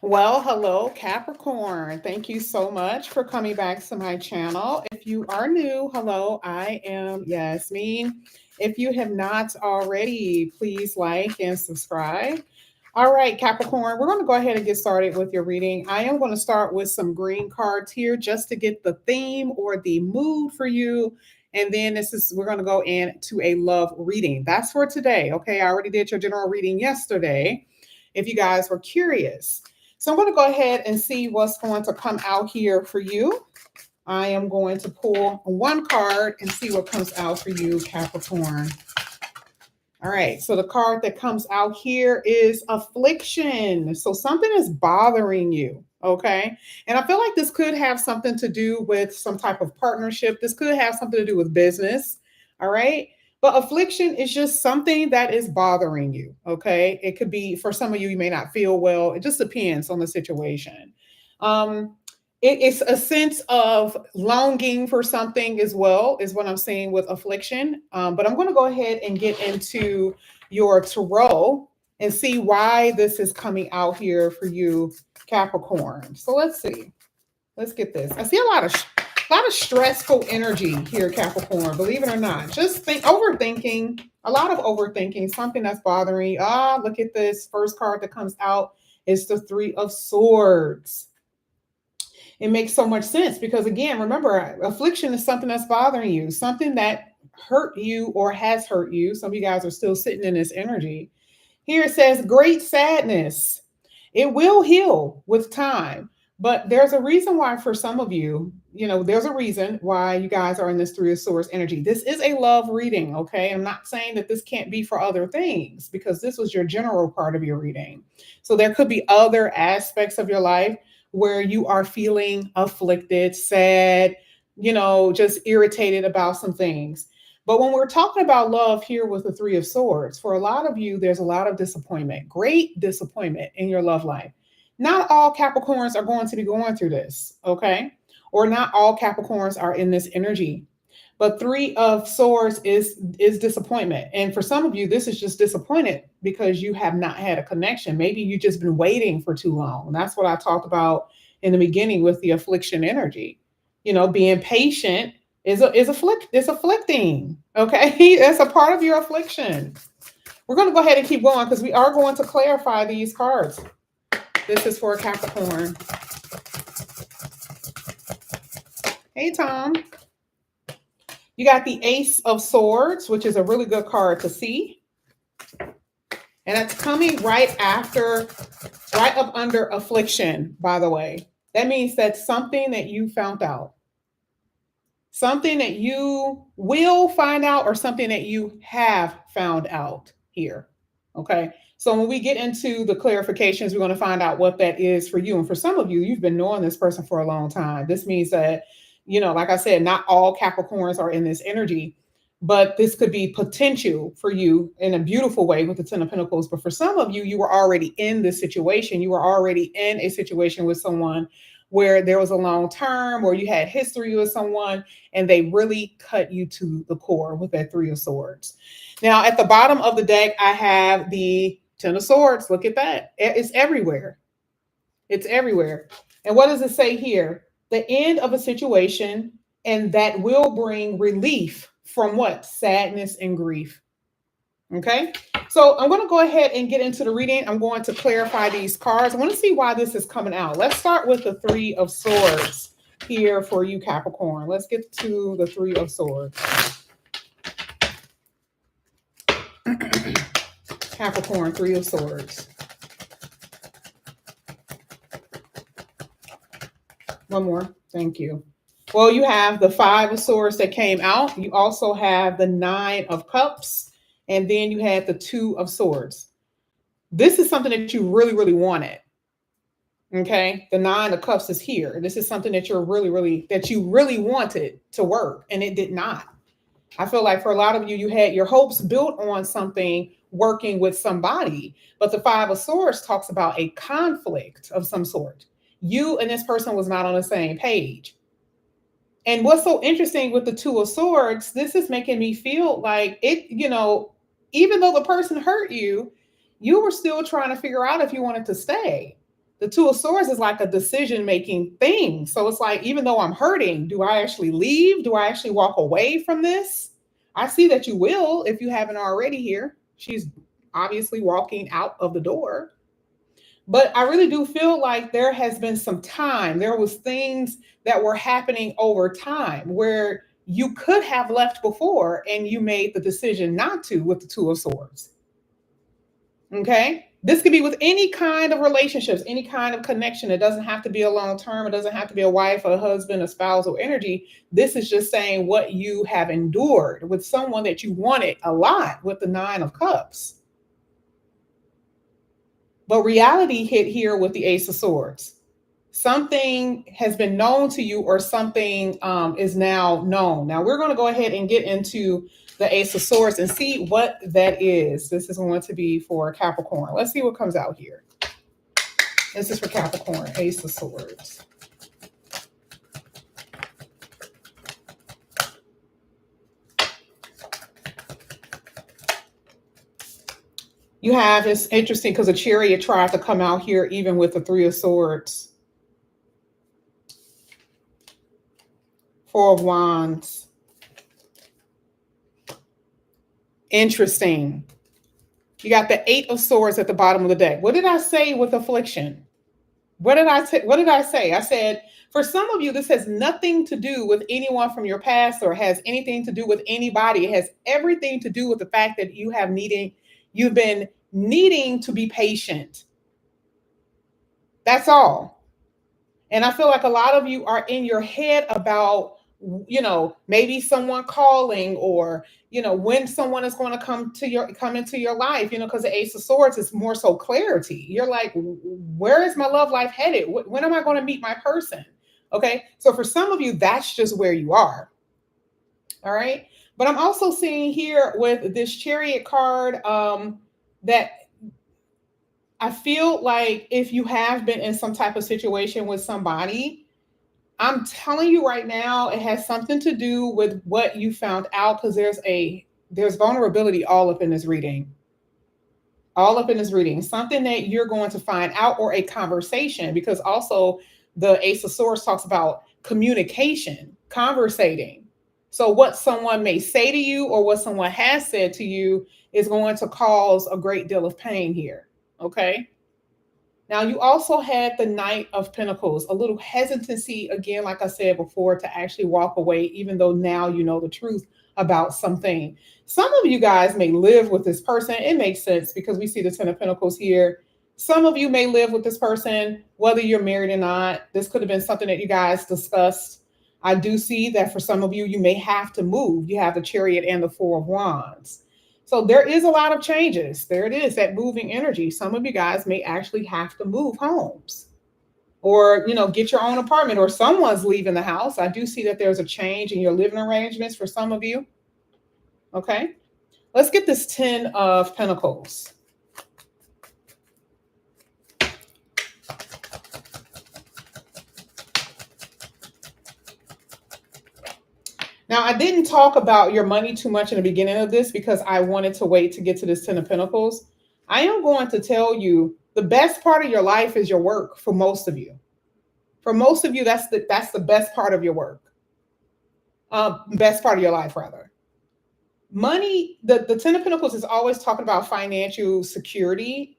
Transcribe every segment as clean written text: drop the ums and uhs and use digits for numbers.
Well, hello, Capricorn. Thank you so much for coming back to my channel. If you are new, hello, I am Yasmin. If you have not already, please like and subscribe. All right, Capricorn, we're going to go ahead and get started with your reading. I am going to start with some green cards here just to get the theme or the mood for you. And then we're going to go into a love reading. That's for today. Okay, I already did your general reading yesterday if you guys were curious. So I'm going to go ahead and see what's going to come out here for you. I am going to pull one card and see what comes out for you, Capricorn. All right, so the card that comes out here is Affliction. So something is bothering you, okay? And I feel like this could have something to do with some type of partnership. This could have something to do with business, all right? But affliction is just something that is bothering you, okay? It could be, for some of you, you may not feel well. It just depends on the situation. Um, it's a sense of longing for something as well, is what I'm seeing with affliction. But I'm going to go ahead and get into your tarot and see why this is coming out here for you, Capricorn. So let's see. Let's get this. I see a lot of stressful energy here, Capricorn. Believe it or not, just overthinking. A lot of overthinking. Something that's bothering you. Look at this. First card that comes out is the Three of Swords. It makes so much sense because, again, remember, affliction is something that's bothering you, something that hurt you or has hurt you. Some of you guys are still sitting in this energy. Here it says great sadness. It will heal with time. But there's a reason why, for some of you, there's a reason why you guys are in this Three of Swords energy. This is a love reading, okay? I'm not saying that this can't be for other things because this was your general part of your reading. So there could be other aspects of your life where you are feeling afflicted, sad, just irritated about some things. But when we're talking about love here with the Three of Swords, for a lot of you, there's a lot of disappointment, great disappointment in your love life. Not all Capricorns are going to be going through this, okay? Or not all Capricorns are in this energy. But Three of Swords is disappointment. And for some of you, this is just disappointed because you have not had a connection. Maybe you've just been waiting for too long. And that's what I talked about in the beginning with the affliction energy. Being patient is afflicting. Okay. That's a part of your affliction. We're going to go ahead and keep going because we are going to clarify these cards. This is for Capricorn. Hey, Tom. You got the Ace of Swords, which is a really good card to see. And that's coming right up under affliction, by the way. That means that's something that you found out. Something that you will find out or something that you have found out here. Okay. So when we get into the clarifications, we're going to find out what that is for you. And for some of you, you've been knowing this person for a long time. This means that, like I said, not all Capricorns are in this energy, but this could be potential for you in a beautiful way with the Ten of Pentacles. But for some of you, you were already in this situation. You were already in a situation with someone where there was a long term or you had history with someone and they really cut you to the core with that Three of Swords. Now, at the bottom of the deck, I have the Ten of Swords. Look at that. It's everywhere. It's everywhere. And what does it say here? The end of a situation, and that will bring relief from what? Sadness and grief. Okay. So I'm going to go ahead and get into the reading. I'm going to clarify these cards. I want to see why this is coming out. Let's start with the Three of Swords here for you, Capricorn. Let's get to the Three of Swords. Capricorn, Three of Swords. One more. Thank you. Well, you have the Five of Swords that came out. You also have the Nine of Cups. And then you had the Two of Swords. This is something that you really, really wanted. Okay. The Nine of Cups is here. This is something that you really wanted to work, and it did not. I feel like for a lot of you, you had your hopes built on something working with somebody, but the Five of Swords talks about a conflict of some sort. You and this person was not on the same page. And what's so interesting with the Two of Swords, this is making me feel like it, even though the person hurt you, you were still trying to figure out if you wanted to stay. The Two of Swords is like a decision making thing. So it's like, even though I'm hurting, do I actually leave? Do I actually walk away from this? I see that you will if you haven't already here. She's obviously walking out of the door. But I really do feel like there has been some time. There was things that were happening over time where you could have left before and you made the decision not to with the Two of Swords. Okay. This could be with any kind of relationships, any kind of connection. It doesn't have to be a long term. It doesn't have to be a wife, a husband, a spousal energy. This is just saying what you have endured with someone that you wanted a lot with the Nine of Cups. But reality hit here with the Ace of Swords. Something has been known to you, or something is now known. Now we're going to go ahead and get into the Ace of Swords and see what that is. This is going to be for Capricorn. Let's see what comes out here. This is for Capricorn, Ace of Swords. You have, it's interesting because a Chariot tried to come out here even with the Three of Swords. Four of Wands. Interesting. You got the Eight of Swords at the bottom of the deck. What did I say with Affliction? What did I say? I said, for some of you, this has nothing to do with anyone from your past or has anything to do with anybody. It has everything to do with the fact that you've been needing to be patient. That's all. And I feel like a lot of you are in your head about, maybe someone calling, or, when someone is going to come into your life, because the Ace of Swords is more so clarity. You're like, where is my love life headed? When am I going to meet my person? Okay. So for some of you, that's just where you are. All right. But I'm also seeing here with this Chariot card that I feel like if you have been in some type of situation with somebody, I'm telling you right now, it has something to do with what you found out, because there's vulnerability all up in this reading. All up in this reading. Something that you're going to find out, or a conversation, because also the Ace of Swords talks about communication, conversating. So what someone may say to you, or what someone has said to you, is going to cause a great deal of pain here. Okay. Now, you also had the Knight of Pentacles, a little hesitancy, again, like I said before, to actually walk away, even though now you know the truth about something. Some of you guys may live with this person. It makes sense because we see the Ten of Pentacles here. Some of you may live with this person, whether you're married or not. This could have been something that you guys discussed. I do see that for some of you, you may have to move. You have the Chariot and the Four of Wands. So there is a lot of changes. There it is, that moving energy. Some of you guys may actually have to move homes, or, get your own apartment, or someone's leaving the house. I do see that there's a change in your living arrangements for some of you. Okay. Let's get this Ten of Pentacles. Now, I didn't talk about your money too much in the beginning of this because I wanted to wait to get to this Ten of Pentacles. I am going to tell you the best part of your life is your work for most of you. For most of you, that's the best part of your work. Best part of your life, rather. Money, the Ten of Pentacles is always talking about financial security.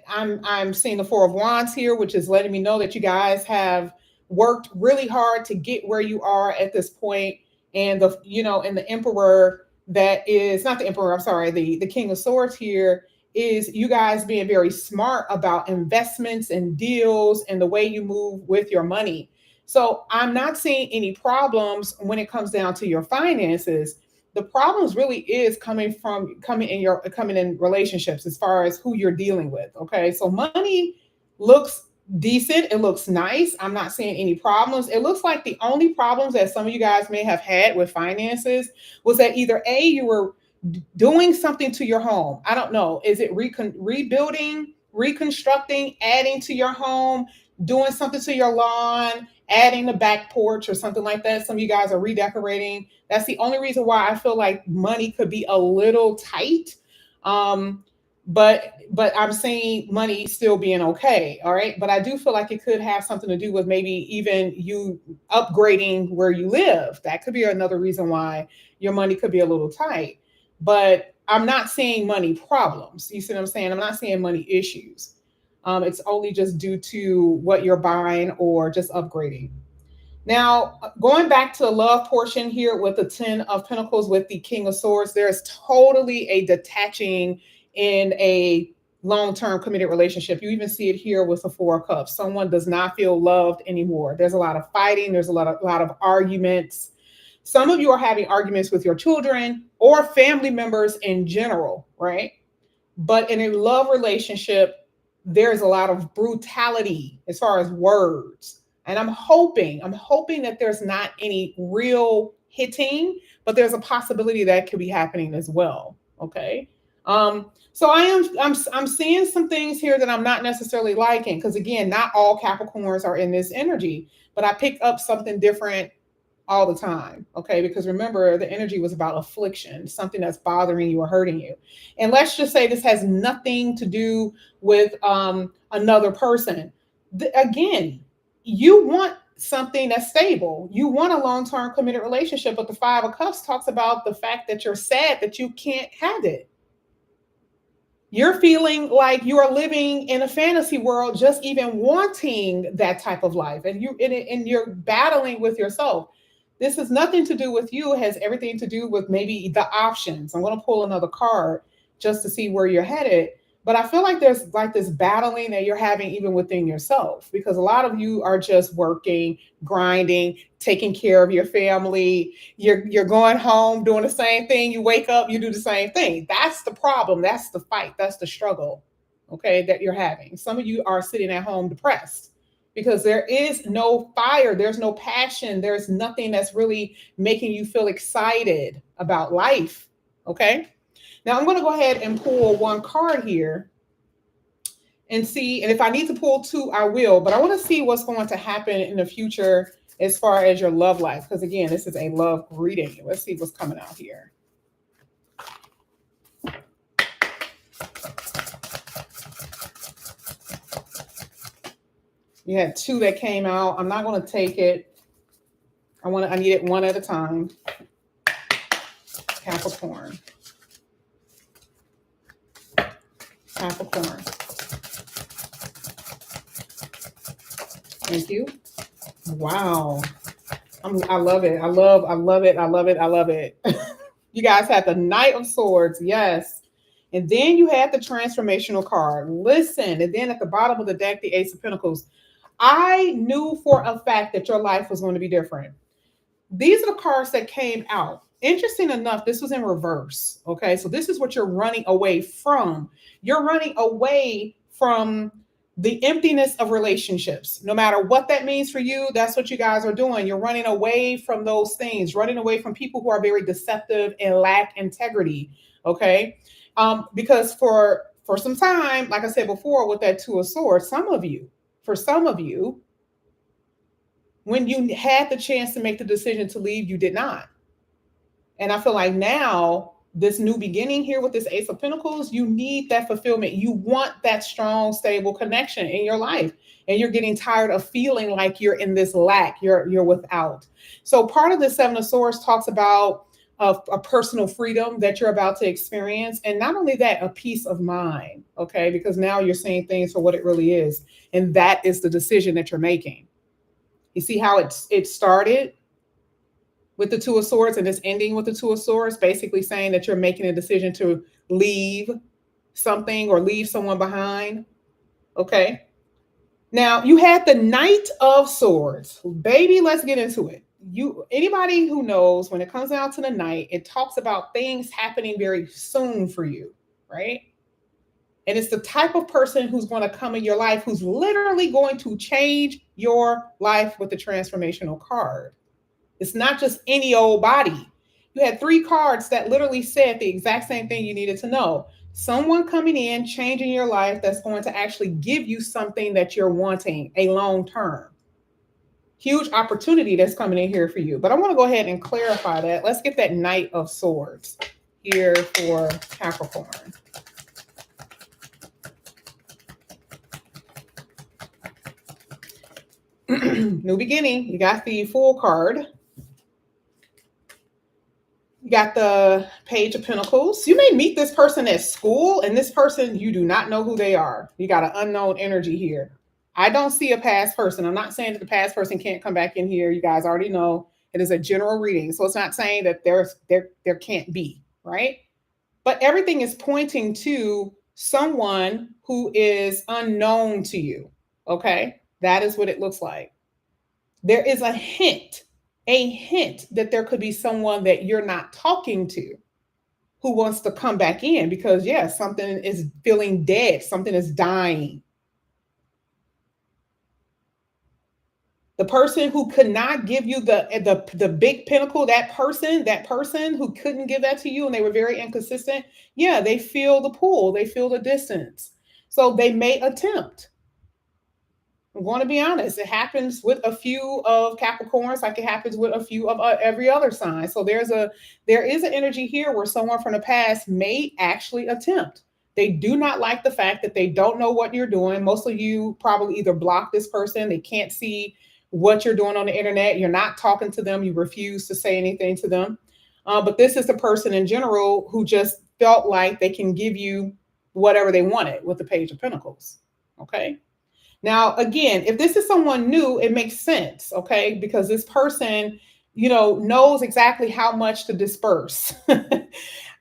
I'm seeing the Four of Wands here, which is letting me know that you guys have worked really hard to get where you are at this point. And the Emperor, that is not the Emperor, I'm sorry, the King of Swords here is you guys being very smart about investments and deals and the way you move with your money. So I'm not seeing any problems when it comes down to your finances. The problems really is coming in relationships, as far as who you're dealing with. Okay. So money looks decent. It looks nice. I'm not seeing any problems. It looks like the only problems that some of you guys may have had with finances was that either A, you were doing something to your home. I don't know. Is it rebuilding, reconstructing, adding to your home, doing something to your lawn, adding the back porch or something like that? Some of you guys are redecorating. That's the only reason why I feel like money could be a little tight. but I'm seeing money still being okay. All right. But I do feel like it could have something to do with maybe even you upgrading where you live. That could be another reason why your money could be a little tight. But I'm not seeing money problems. You see what I'm saying? I'm not seeing money issues. It's only just due to what you're buying or just upgrading. Now, going back to the love portion here with the 10 of Pentacles with the King of Swords, there's totally a detaching in a long term committed relationship. You even see it here with the Four of Cups. Someone does not feel loved anymore. There's a lot of fighting, there's a lot of arguments. Some of you are having arguments with your children or family members in general, right? But in a love relationship, there's a lot of brutality as far as words. And I'm hoping that there's not any real hitting, but there's a possibility that could be happening as well. Okay. So I'm seeing some things here that I'm not necessarily liking because again, not all Capricorns are in this energy, but I picked up something different all the time. Okay. Because remember, the energy was about affliction, something that's bothering you or hurting you. And let's just say this has nothing to do with another person. Again, you want something that's stable. You want a long term committed relationship. But the Five of Cups talks about the fact that you're sad that you can't have it. You're feeling like you are living in a fantasy world, just even wanting that type of life, and you're battling with yourself. This has nothing to do with you. It has everything to do with maybe the options. I'm going to pull another card just to see where you're headed. But I feel like there's like this battling that you're having even within yourself because a lot of you are just working, grinding, taking care of your family. You're going home doing the same thing. You wake up, you do the same thing. That's the problem. That's the fight. That's the struggle. Okay, that you're having. Some of you are sitting at home depressed because there is no fire, there's no passion, there's nothing that's really making you feel excited about life. Okay. Now I'm going to go ahead and pull one card here and see. And if I need to pull two, I will. But I want to see what's going to happen in the future as far as your love life. Because again, this is a love reading. Let's see what's coming out here. You had two that came out. I'm not going to take it. I need it one at a time. Capricorn. Capricorn. Thank you. Wow. I love it. I love it. I love it. I love it. You guys had the Knight of Swords. Yes. And then you had the transformational card. Listen. And then at the bottom of the deck, the Ace of Pentacles. I knew for a fact that your life was going to be different. These are the cards that came out. Interesting enough, this was in reverse. Okay. So this is what you're running away from. You're running away from the emptiness of relationships. No matter what that means for you, that's what you guys are doing. You're running away from those things, running away from people who are very deceptive and lack integrity. Okay. Because for some time, like I said before, with that Two of Swords, for some of you, when you had the chance to make the decision to leave, you did not. And I feel like now, this new beginning here with this Ace of Pentacles, you need that fulfillment. You want that strong, stable connection in your life. And you're getting tired of feeling like you're in this lack, you're without. So part of the Seven of Swords talks about a personal freedom that you're about to experience. And not only that, a peace of mind. Okay. Because now you're seeing things for what it really is. And that is the decision that you're making. You see how it started with the Two of Swords and it's ending with the Two of Swords, basically saying that you're making a decision to leave something or leave someone behind. Okay. Now you had the Knight of Swords. Baby, let's get into it. Anybody who knows, when it comes down to the Knight, it talks about things happening very soon for you, right? And it's the type of person who's going to come in your life who's literally going to change your life with the transformational card. It's not just any old body. You had three cards that literally said the exact same thing you needed to know. Someone coming in, changing your life that's going to actually give you something that you're wanting, a long term. Huge opportunity that's coming in here for you. But I want to go ahead and clarify that. Let's get that Knight of Swords here for Capricorn. New beginning. You got the Fool card. You got the Page of Pentacles. You may meet this person at school, and this person, you do not know who they are. You got an unknown energy here. I don't see a past person. I'm not saying that the past person can't come back in here. You guys already know it is a general reading. So it's not saying that there can't be, right? But everything is pointing to someone who is unknown to you. Okay? That is what it looks like. There is a hint that there could be someone that you're not talking to who wants to come back in because, yes, something is feeling dead, something is dying. The person who could not give you the big pinnacle, that person who couldn't give that to you and they were very inconsistent, yeah, they feel the pull, they feel the distance. So they may attempt. I'm going to be honest. It happens with a few of Capricorns, like it happens with a few of every other sign. So there is an energy here where someone from the past may actually attempt. They do not like the fact that they don't know what you're doing. Most of you probably either block this person, they can't see what you're doing on the internet. You're not talking to them. You refuse to say anything to them. But this is the person in general who just felt like they can give you whatever they wanted with the Page of Pentacles. Okay. Now, again, if this is someone new, it makes sense, okay? Because this person, knows exactly how much to disperse.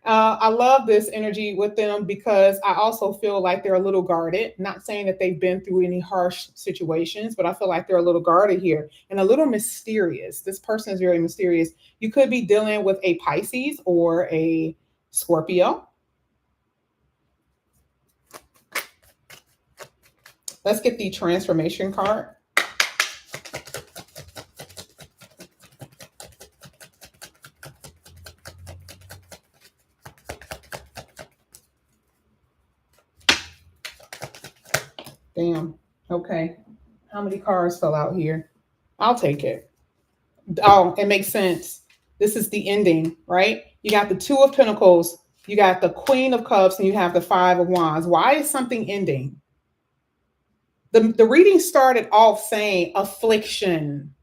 I love this energy with them because I also feel like they're a little guarded. Not saying that they've been through any harsh situations, but I feel like they're a little guarded here and a little mysterious. This person is very mysterious. You could be dealing with a Pisces or a Scorpio. Let's get the transformation card. Damn. Okay. How many cards fell out here? I'll take it. Oh, it makes sense. This is the ending, right? You got the Two of Pentacles, you got the Queen of Cups, and you have the Five of Wands. Why is something ending? The reading started off saying affliction,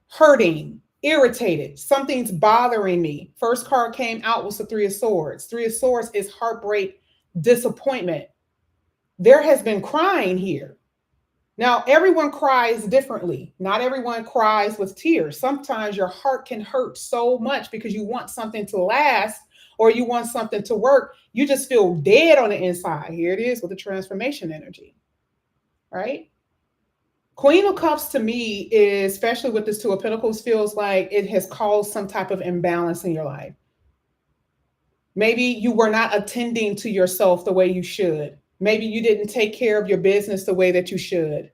hurting, irritated, something's bothering me. First card came out was the Three of Swords. Three of Swords is heartbreak, disappointment. There has been crying here. Now, everyone cries differently. Not everyone cries with tears. Sometimes your heart can hurt so much because you want something to last or you want something to work. You just feel dead on the inside. Here it is with the transformation energy, right? Queen of Cups to me is, especially with this Two of Pentacles, feels like it has caused some type of imbalance in your life. Maybe you were not attending to yourself the way you should. Maybe you didn't take care of your business the way that you should.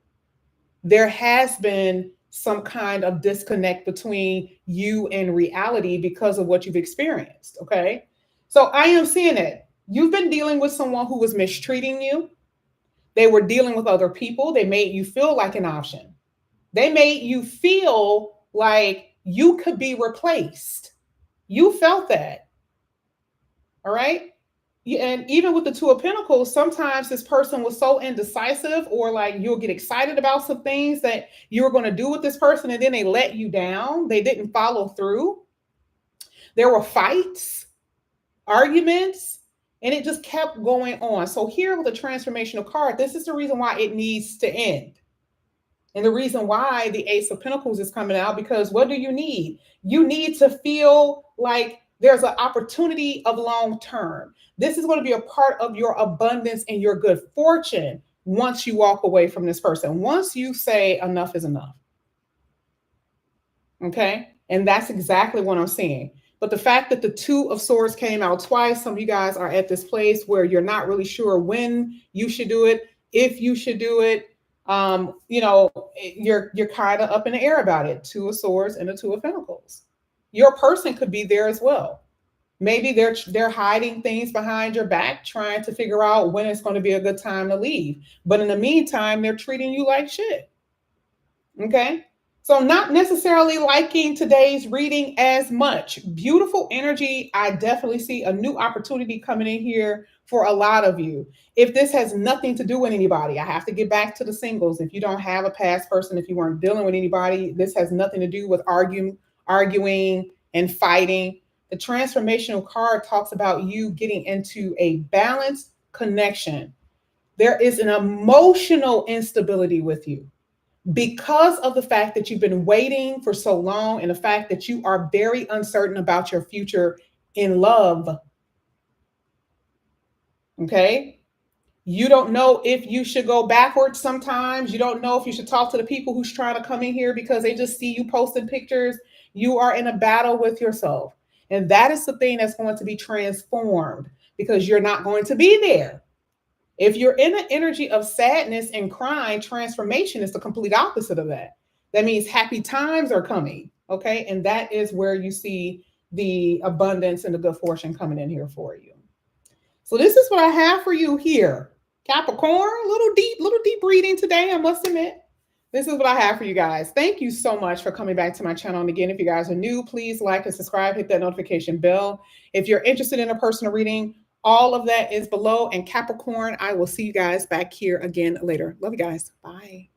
There has been some kind of disconnect between you and reality because of what you've experienced, okay? So I am seeing it. You've been dealing with someone who was mistreating you. They were dealing with other people. They made you feel like an option. They made you feel like you could be replaced. You felt that, all right? And even with the Two of Pentacles, sometimes this person was so indecisive, or like you'll get excited about some things that you were going to do with this person, and then they let you down. They didn't follow through. There were fights, arguments, and it just kept going on. So here with the transformational card, this is the reason why it needs to end. And the reason why the Ace of Pentacles is coming out, because what do you need? You need to feel like there's an opportunity of long term. This is going to be a part of your abundance and your good fortune once you walk away from this person. Once you say enough is enough. Okay? And that's exactly what I'm seeing. But the fact that the Two of Swords came out twice, some of you guys are at this place where you're not really sure when you should do it, if you should do it. You're kind of up in the air about it. Two of Swords and the Two of Pentacles. Your person could be there as well. Maybe they're hiding things behind your back, trying to figure out when it's going to be a good time to leave. But in the meantime, they're treating you like shit. Okay. So, not necessarily liking today's reading as much. Beautiful energy. I definitely see a new opportunity coming in here for a lot of you. If this has nothing to do with anybody, I have to get back to the singles. If you don't have a past person, if you weren't dealing with anybody, this has nothing to do with arguing and fighting. The transformational card talks about you getting into a balanced connection. There is an emotional instability with you because of the fact that you've been waiting for so long and the fact that you are very uncertain about your future in love. Okay. You don't know if you should go backwards sometimes. You don't know if you should talk to the people who's trying to come in here because they just see you posting pictures. You are in a battle with yourself. And that is the thing that's going to be transformed because you're not going to be there. If you're in an energy of sadness and crying, transformation is the complete opposite of that. That means happy times are coming. Okay. And that is where you see the abundance and the good fortune coming in here for you. So this is what I have for you here. Capricorn, little deep reading today, I must admit. This is what I have for you guys. Thank you so much for coming back to my channel. And again, if you guys are new, please like and subscribe, hit that notification bell. If you're interested in a personal reading, all of that is below. And Capricorn, I will see you guys back here again later. Love you guys. Bye.